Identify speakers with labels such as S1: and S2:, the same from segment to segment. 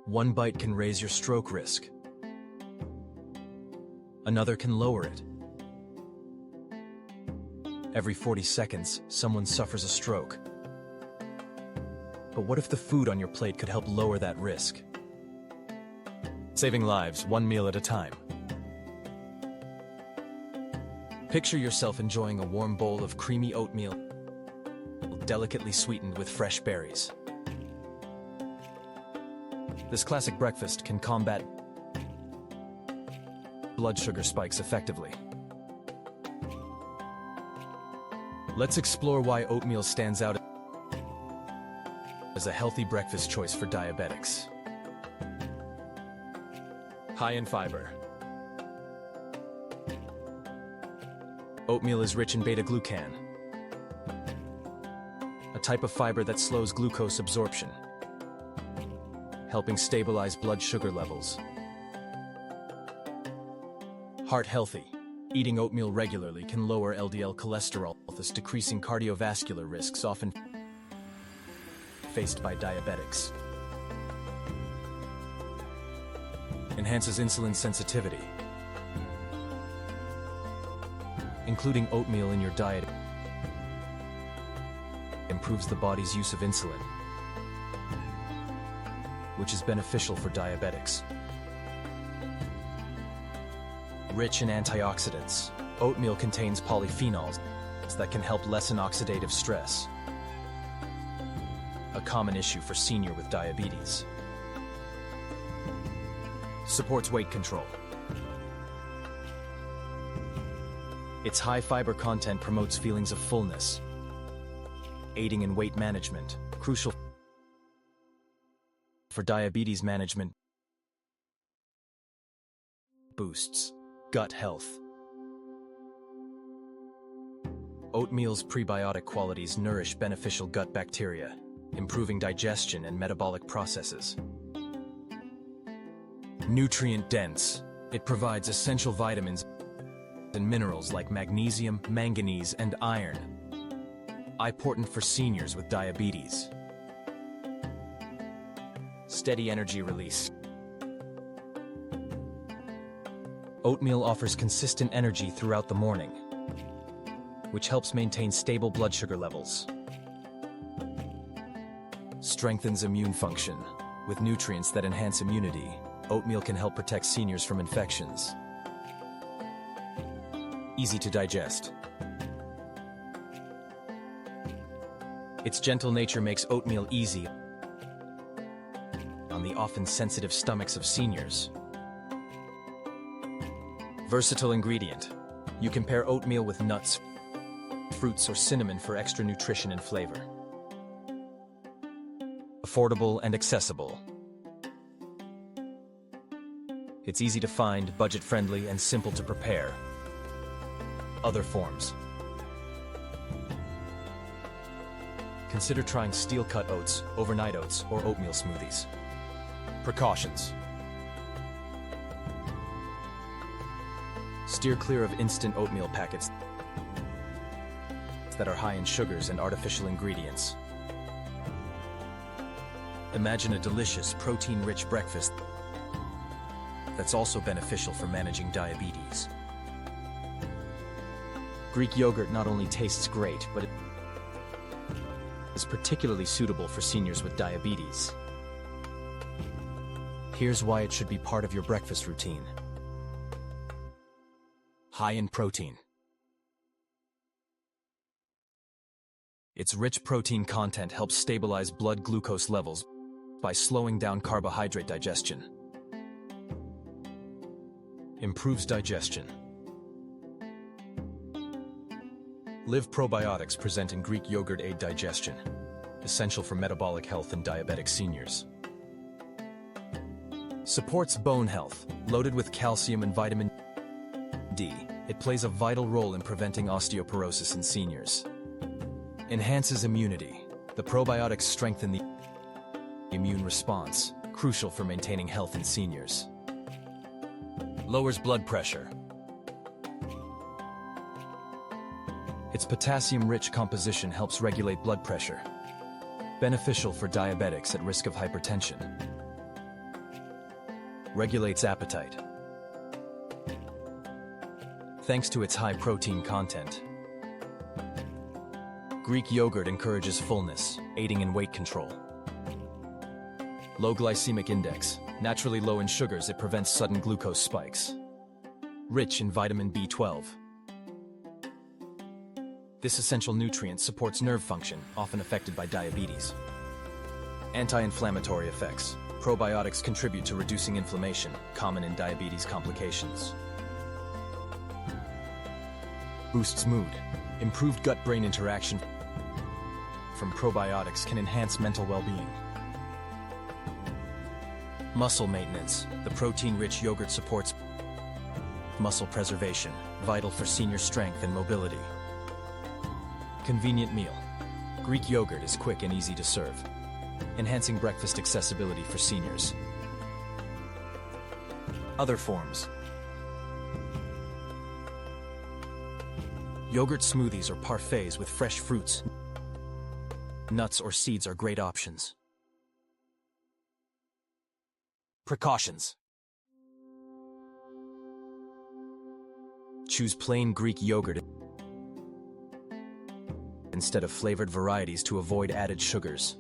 S1: One bite can raise your stroke risk. Another can lower it. Every 40 seconds, someone suffers a stroke. But what if the food on your plate could help lower that risk? Saving lives one meal at a time. Picture yourself enjoying a warm bowl of creamy oatmeal, delicately sweetened with fresh berries. This classic breakfast can combat blood sugar spikes effectively. Let's explore why oatmeal stands out as a healthy breakfast choice for diabetics. High in fiber. Oatmeal is rich in betaglucen, a type of fiber that slows glucose absorption, helping stabilize blood sugar levels. Heart healthy. Eating oatmeal regularly can lower LDL cholesterol, thus decreasing cardiovascular risks often faced by diabetics. Enhances insulin sensitivity. Including oatmeal in your diet improves the body's use of insulin, which is beneficial for diabetics. Rich in antioxidants, oatmeal contains polyphenols that can help lessen oxidative stress, a common issue for seniors with diabetes. Supports weight control. Its high fiber content promotes feelings of fullness, aiding in weight management, crucial for diabetes management. Boosts gut health. Oatmeal's prebiotic qualities nourish beneficial gut bacteria, improving digestion and metabolic processes. Nutrient-dense, it provides essential vitamins and minerals like magnesium, manganese, and iron, important for seniors with diabetes. Steady energy release. Oatmeal offers consistent energy throughout the morning, which helps maintain stable blood sugar levels. Strengthens immune function. With nutrients that enhance immunity, oatmeal can help protect seniors from infections. Easy to digest. Its gentle nature makes oatmeal easy on the often sensitive stomachs of seniors. Versatile ingredient. You can pair oatmeal with nuts, fruits, or cinnamon for extra nutrition and flavor. Affordable and accessible. It's easy to find, budget-friendly, and simple to prepare. Other forms. Consider trying steel-cut oats, overnight oats, or oatmeal smoothies. Precautions. Steer clear of instant oatmeal packets that are high in sugars and artificial ingredients. Imagine a delicious, protein-rich breakfast that's also beneficial for managing diabetes. Greek yogurt not only tastes great, but it is particularly suitable for seniors with diabetes. Here's why it should be part of your breakfast routine. High in protein. Its rich protein content helps stabilize blood glucose levels by slowing down carbohydrate digestion. Improves digestion. Live probiotics present in Greek yogurt aid digestion, essential for metabolic health in diabetic seniors. Supports bone health, loaded with calcium and vitamin D. It plays a vital role in preventing osteoporosis in seniors. Enhances immunity. The probiotics strengthen the immune response, crucial for maintaining health in seniors. Lowers blood pressure. Its potassium-rich composition helps regulate blood pressure, beneficial for diabetics at risk of hypertension. regulates appetite. Thanks to its high protein content. Greek yogurt encourages fullness, aiding in weight control. Low glycemic index. Naturally low in sugars, it prevents sudden glucose spikes. Rich in vitamin B12. This essential nutrient supports nerve function, often affected by diabetes. Anti-inflammatory effects. Probiotics contribute to reducing inflammation, common in diabetes complications. Boosts mood. Improved gut-brain interaction from probiotics can enhance mental well-being. Muscle maintenance. The protein-rich yogurt supports muscle preservation, vital for senior strength and mobility. Convenient meal. Greek yogurt is quick and easy to serve, enhancing breakfast accessibility for seniors. Other forms. Yogurt smoothies or parfaits with fresh fruits, nuts or seeds are great options. Precautions. Choose plain Greek yogurt instead of flavored varieties to avoid added sugars.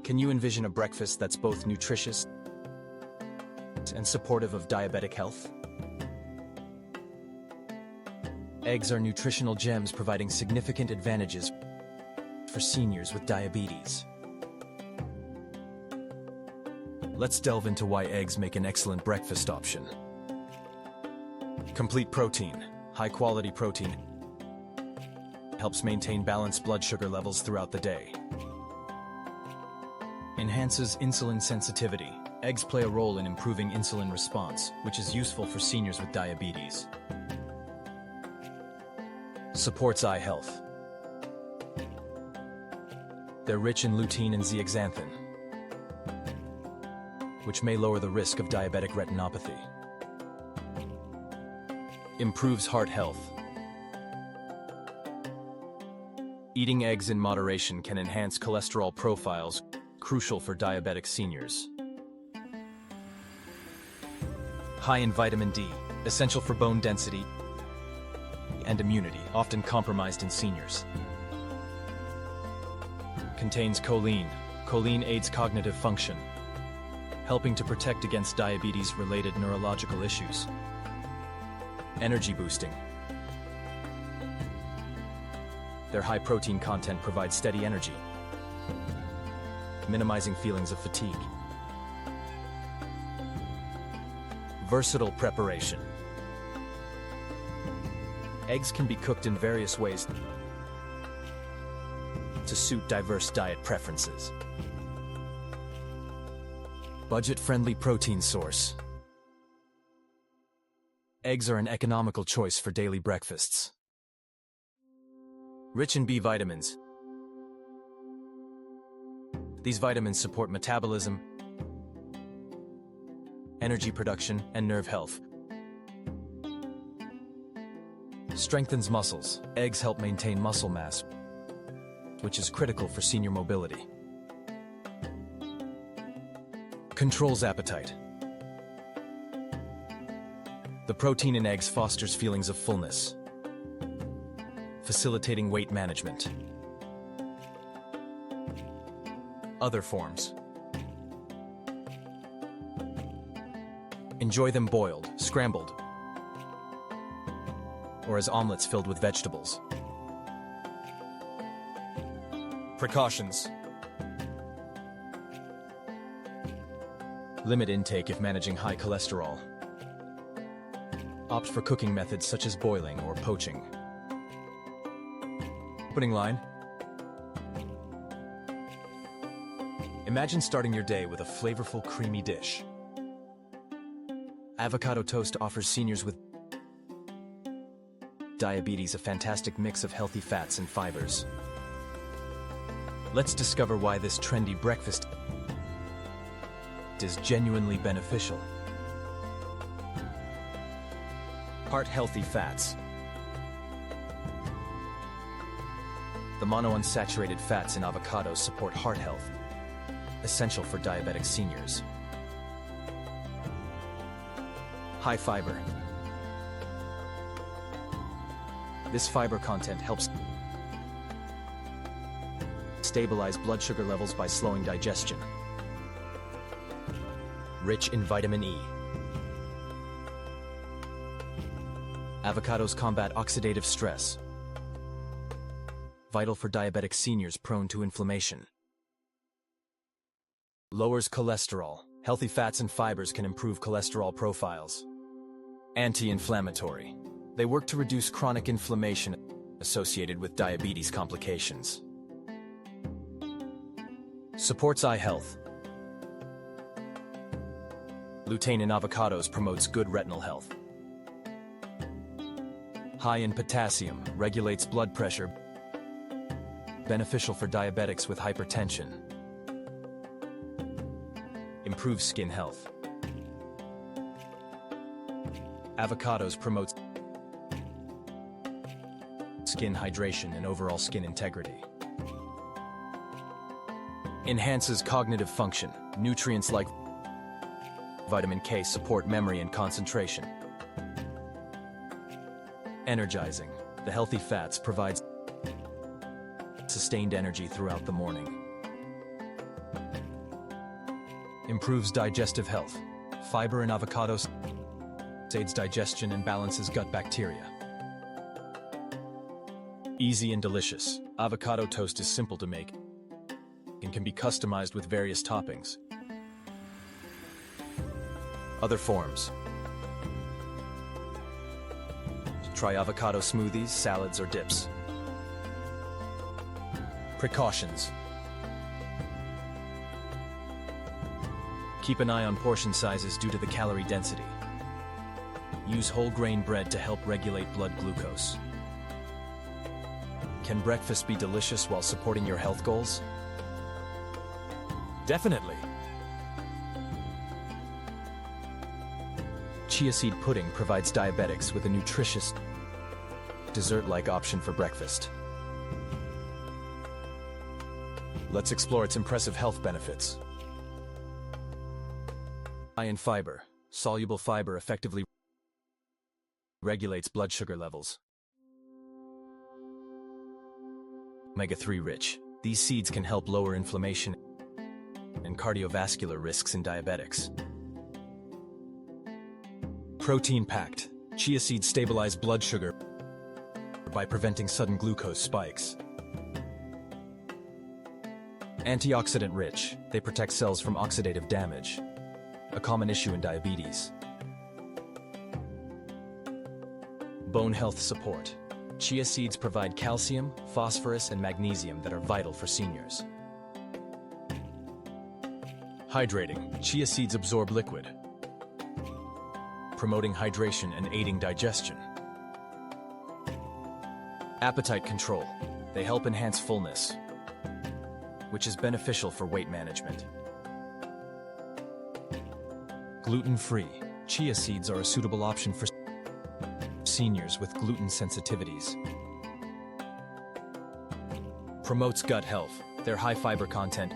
S1: Can you envision a breakfast that's both nutritious and supportive of diabetic health? Eggs are nutritional gems providing significant advantages for seniors with diabetes. Let's delve into why eggs make an excellent breakfast option. Complete protein. High-quality protein helps maintain balanced blood sugar levels throughout the day. Enhances insulin sensitivity. Eggs play a role in improving insulin response, which is useful for seniors with diabetes. Supports eye health. They're rich in lutein and zeaxanthin, which may lower the risk of diabetic retinopathy. Improves heart health. Eating eggs in moderation can enhance cholesterol profiles, crucial for diabetic seniors. High in vitamin D, essential for bone density and immunity, often compromised in seniors. Contains choline. Choline aids cognitive function, helping to protect against diabetes-related neurological issues. Energy boosting. Their high protein content provides steady energy, minimizing feelings of fatigue. Versatile preparation. Eggs can be cooked in various ways to suit diverse diet preferences. Budget-friendly protein source. Eggs are an economical choice for daily breakfasts. Rich in B vitamins. These vitamins support metabolism, energy production, and nerve health. Strengthens muscles. Eggs help maintain muscle mass, which is critical for senior mobility. Controls appetite. The protein in eggs fosters feelings of fullness, facilitating weight management. Other forms. Enjoy them boiled, scrambled, or as omelets filled with vegetables. Precautions. Limit intake if managing high cholesterol. Opt for cooking methods such as boiling or poaching. Opening line. Imagine starting your day with a flavorful, creamy dish. Avocado toast offers seniors with diabetes a fantastic mix of healthy fats and fibers. Let's discover why this trendy breakfast is genuinely beneficial. Heart-healthy fats. The monounsaturated fats in avocados support heart health, essential for diabetic seniors. High fiber. This fiber content helps stabilize blood sugar levels by slowing digestion. Rich in vitamin E. Avocados combat oxidative stress. Vital for diabetic seniors prone to inflammation. Lowers cholesterol. Healthy fats and fibers can improve cholesterol profiles. Anti-inflammatory. They work to reduce chronic inflammation associated with diabetes complications. Supports eye health. Lutein in avocados promotes good retinal health. High in potassium, regulates blood pressure. Beneficial for diabetics with hypertension. Improves skin health. Avocados promotes skin hydration and overall skin integrity. Enhances cognitive function. Nutrients like vitamin K support memory and concentration. Energizing. The healthy fats provide sustained energy throughout the morning. Improves digestive health. Fiber in avocados aids digestion and balances gut bacteria. Easy and delicious. Avocado toast is simple to make and can be customized with various toppings. Other forms. Try avocado smoothies, salads, or dips. Precautions. Keep an eye on portion sizes due to the calorie density. Use whole grain bread to help regulate blood glucose. Can breakfast be delicious while supporting your health goals? Definitely. Chia seed pudding provides diabetics with a nutritious, dessert-like option for breakfast. Let's explore its impressive health benefits. High in fiber. Soluble fiber effectively regulates blood sugar levels. Omega-3 rich. These seeds can help lower inflammation and cardiovascular risks in diabetics. Protein-packed. Chia seeds stabilize blood sugar by preventing sudden glucose spikes. Antioxidant-rich. They protect cells from oxidative damage, a common issue in diabetes. Bone health support. Chia seeds provide calcium, phosphorus, and magnesium that are vital for seniors. Hydrating. Chia seeds absorb liquid, promoting hydration and aiding digestion. Appetite control. They help enhance fullness, which is beneficial for weight management. Gluten-free. Chia seeds are a suitable option for seniors with gluten sensitivities. Promotes gut health. Their high fiber content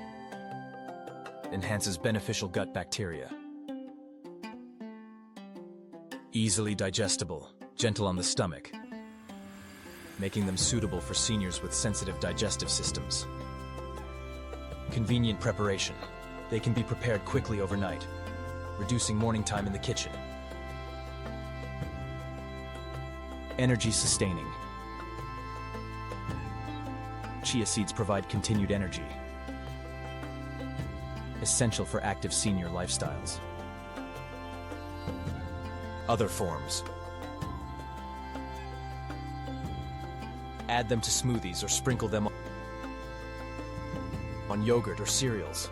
S1: enhances beneficial gut bacteria. Easily digestible, gentle on the stomach, making them suitable for seniors with sensitive digestive systems. Convenient preparation. They can be prepared quickly overnight, reducing morning time in the kitchen. Energy sustaining. Chia seeds provide continued energy, essential for active senior lifestyles. Other forms. Add them to smoothies or sprinkle them on yogurt or cereals.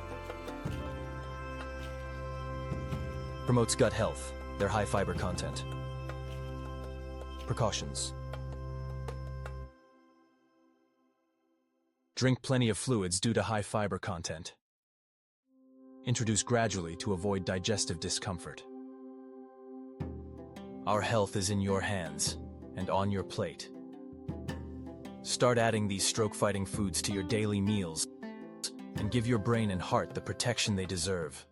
S1: Promotes gut health. Their high fiber content. Precautions. Drink plenty of fluids due to high fiber content. Introduce gradually to avoid digestive discomfort. Our health is in your hands and on your plate. Start adding these stroke-fighting foods to your daily meals and give your brain and heart the protection they deserve.